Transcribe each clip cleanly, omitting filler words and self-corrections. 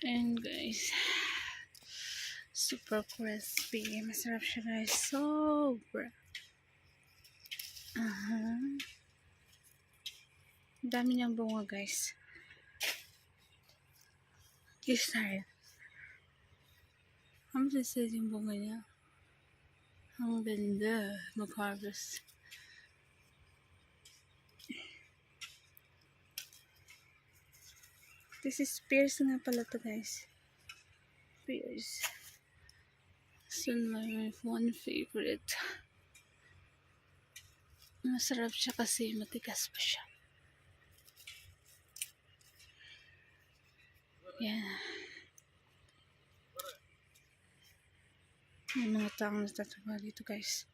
And guys, super crispy. Masarap siya guys. Sobra. Dami niyang bunga guys. This time. Ang sasad yung bunga niya. Ang ganda mag-harvest. This is pears nga pala to guys. Pears. So my one favorite. Masarap siya kasi matigas pa siya. Yeah. May mga taong natatawa dito guys.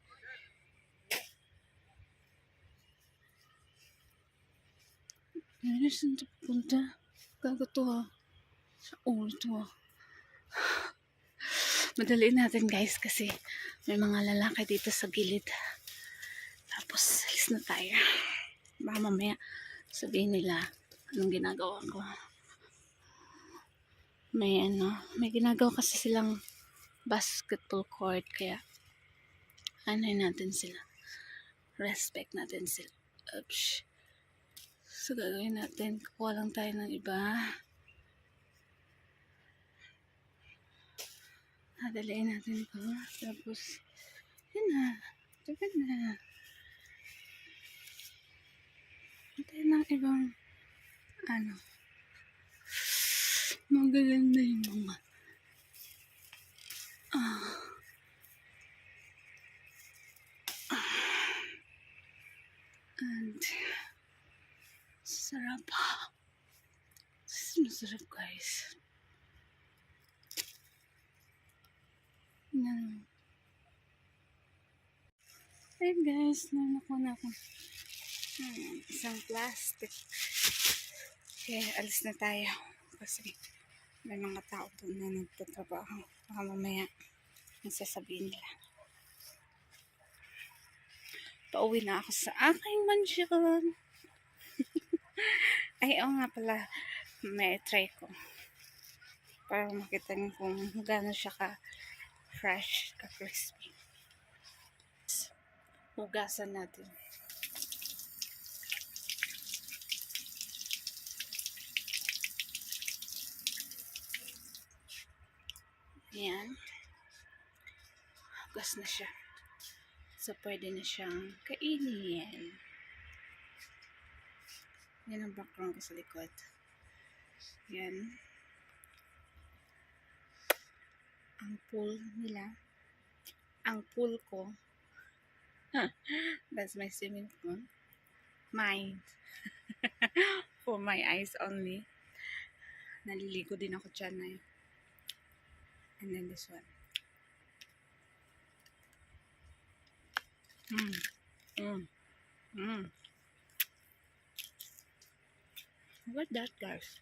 Ano saan ito pupunta? Gago to ha. Sa ulo to ha. Madaliin natin guys kasi may mga lalaki dito sa gilid. Tapos alis na tayo. Baka mamaya sabihin nila anong ginagawa ko. May ginagawa kasi silang basketball court kaya natin sila. Respect natin sila. Oops. So gagawin natin, kukuha lang tayo ng iba. Nadaliin natin ito. Tapos, yun na. Tagal na. Tayo ng ibang, magaganda yung mga. And, sarap. Masarap guys. Yan. Ayun guys, nakuha na ako isang plastic. Okay, alis na tayo. Kasi may mga tao doon na nagtatrabaho. Baka mamaya ang sasabihin nila. Pauwi na ako sa aking mansyon. Ay, oo nga pala. May try ko. Para makita niyo kung gano'n siya ka-fresh, ka-crispy. Hugasan natin. Ayan. Hugas na siya. So, pwede na siyang kainin. Yan ang background ko sa likod. Yan. Ang pool nila. Ang pool ko. That's my swimming pool. Mine. For my eyes only. Naliligo din ako dyan na yun. And then this one. Look at that guys.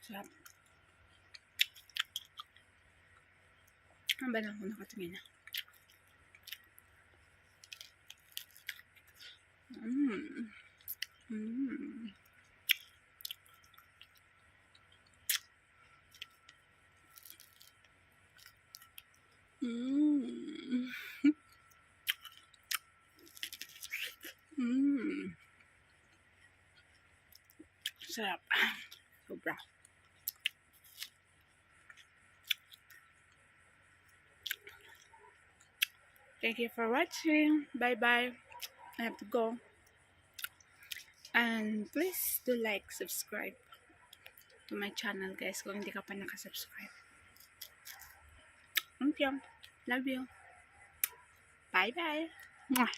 Sarap. Ang ba lang ako nakatingin na? Sarap. Sobra. Thank you for watching. Bye bye. I have to go. And please do like, subscribe to my channel guys kung hindi ka pa nakasubscribe. Thank you. Love you. Bye bye. Mwah.